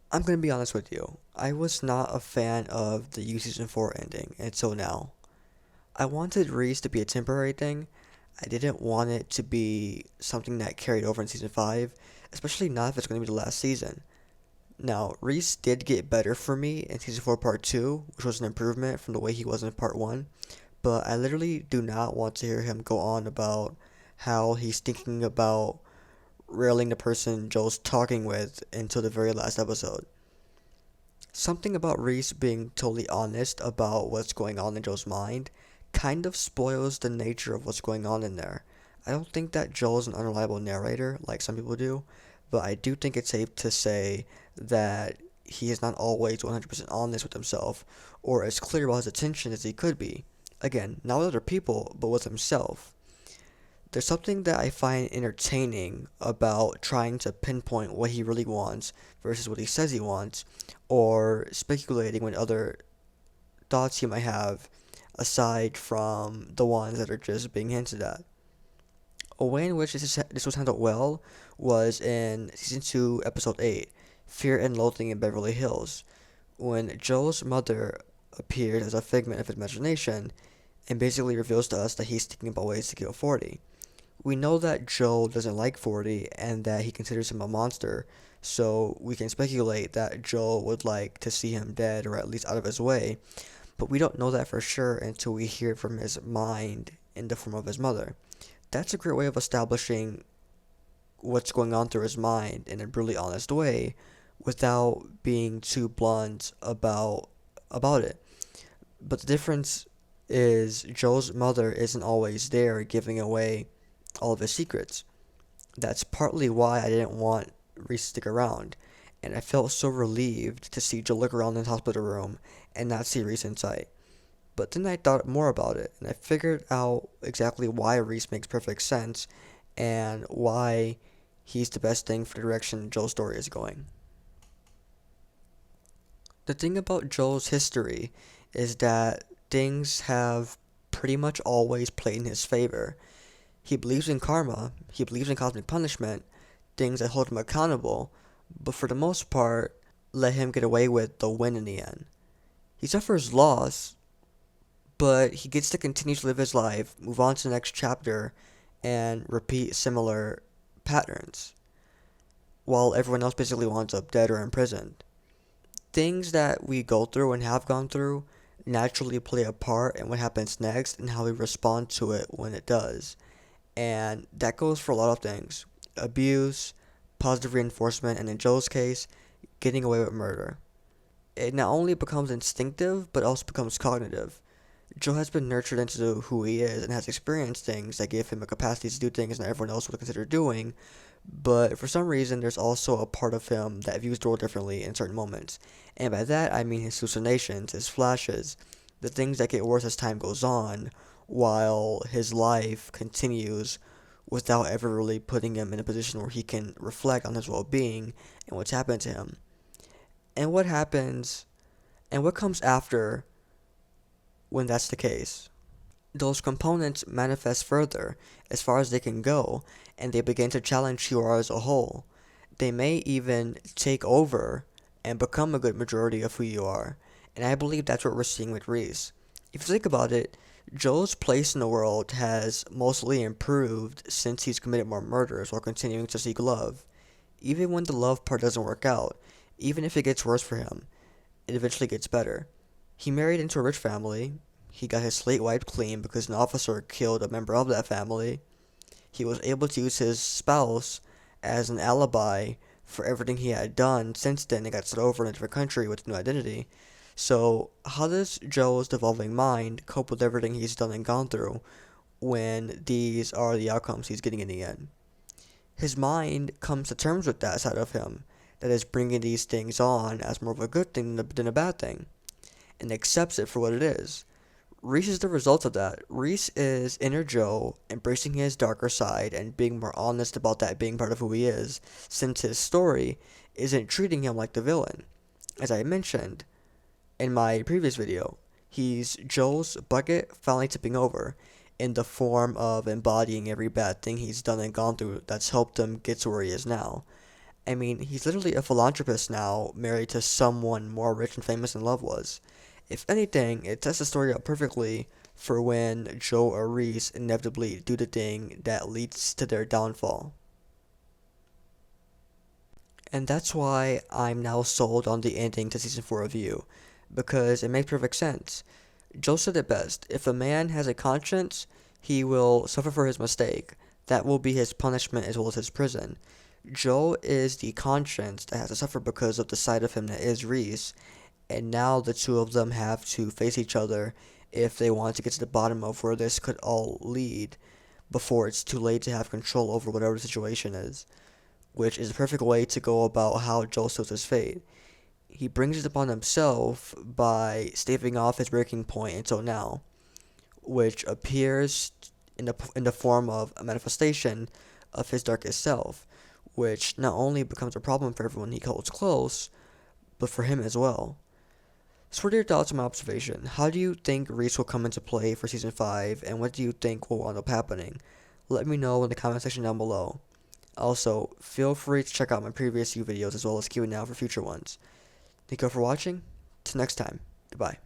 I'm gonna be honest with you. I was not a fan of the U Season 4 ending until now. I wanted Rhys to be a temporary thing. I didn't want it to be something that carried over in Season 5, especially not if it's gonna be the last season. Now, Rhys did get better for me in Season 4 Part 2, which was an improvement from the way he was in Part 1, but I literally do not want to hear him go on about how he's thinking about railing the person Joel's talking with until the very last episode. Something about Rhys being totally honest about what's going on in Joel's mind kind of spoils the nature of what's going on in there. I don't think that Joel's an unreliable narrator like some people do, but I do think it's safe to say that he is not always 100% honest with himself or as clear about his intention as he could be. Again, not with other people, but with himself. There's something that I find entertaining about trying to pinpoint what he really wants versus what he says he wants, or speculating with other thoughts he might have aside from the ones that are just being hinted at. A way in which this was handled well was in Season 2, Episode 8, Fear and Loathing in Beverly Hills, when Joel's mother appears as a figment of his imagination and basically reveals to us that he's thinking about ways to kill 40. We know that Joe doesn't like 40 and that he considers him a monster, so we can speculate that Joe would like to see him dead or at least out of his way, but we don't know that for sure until we hear it from his mind in the form of his mother. That's a great way of establishing what's going on through his mind in a brutally honest way without being too blunt about it. But the difference is Joe's mother isn't always there giving away all of his secrets. That's partly why I didn't want Rhys to stick around, and I felt so relieved to see Joe look around in the hospital room and not see Rhys in sight. But then I thought more about it, and I figured out exactly why Rhys makes perfect sense and why he's the best thing for the direction Joel's story is going. The thing about Joel's history is that things have pretty much always played in his favor. He believes in karma, he believes in cosmic punishment, things that hold him accountable, but for the most part, let him get away with the win in the end. He suffers loss, but he gets to continue to live his life, move on to the next chapter, and repeat similar patterns, while everyone else basically winds up dead or imprisoned. Things that we go through and have gone through naturally play a part in what happens next and how we respond to it when it does. And that goes for a lot of things: abuse, positive reinforcement, and in Joe's case, getting away with murder. It not only becomes instinctive, but also becomes cognitive. Joe has been nurtured into who he is and has experienced things that give him a capacity to do things that everyone else would consider doing, but for some reason there's also a part of him that views the world differently in certain moments. And by that I mean his hallucinations, his flashes, the things that get worse as time goes on, while his life continues without ever really putting him in a position where he can reflect on his well-being and what's happened to him. And what happens and what comes after when that's the case. Those components manifest further as far as they can go, and they begin to challenge who you are as a whole. They may even take over and become a good majority of who you are, and I believe that's what we're seeing with Rhys. If you think about it, Joe's place in the world has mostly improved since he's committed more murders while continuing to seek love. Even when the love part doesn't work out, even if it gets worse for him, it eventually gets better. He married into a rich family. He got his slate wiped clean because an officer killed a member of that family. He was able to use his spouse as an alibi for everything he had done since then and got sent over in a different country with a new identity. So, how does Joe's devolving mind cope with everything he's done and gone through when these are the outcomes he's getting in the end? His mind comes to terms with that side of him that is bringing these things on as more of a good thing than a bad thing, and accepts it for what it is. Rhys is the result of that. Rhys is inner Joe embracing his darker side and being more honest about that being part of who he is, since his story isn't treating him like the villain. As I mentioned in my previous video, he's Joe's bucket finally tipping over in the form of embodying every bad thing he's done and gone through that's helped him get to where he is now. I mean, he's literally a philanthropist now, married to someone more rich and famous than Love was. If anything, it sets the story up perfectly for when Joe or Rhys inevitably do the thing that leads to their downfall. And that's why I'm now sold on the ending to season 4 of You, because it makes perfect sense. Joe said it best: if a man has a conscience, he will suffer for his mistake. That will be his punishment as well as his prison. Joe is the conscience that has to suffer because of the side of him that is Rhys, and now the two of them have to face each other if they want to get to the bottom of where this could all lead before it's too late to have control over whatever the situation is, which is a perfect way to go about how Joe seals his fate. He brings it upon himself by staving off his breaking point until now, which appears in the form of a manifestation of his darkest self, which not only becomes a problem for everyone he holds close, but for him as well. So what are your thoughts on my observation? How do you think Rhys will come into play for Season 5, and what do you think will end up happening? Let me know in the comment section down below. Also, feel free to check out my previous few videos as well as queue now for future ones. Thank you all for watching. Till next time. Goodbye.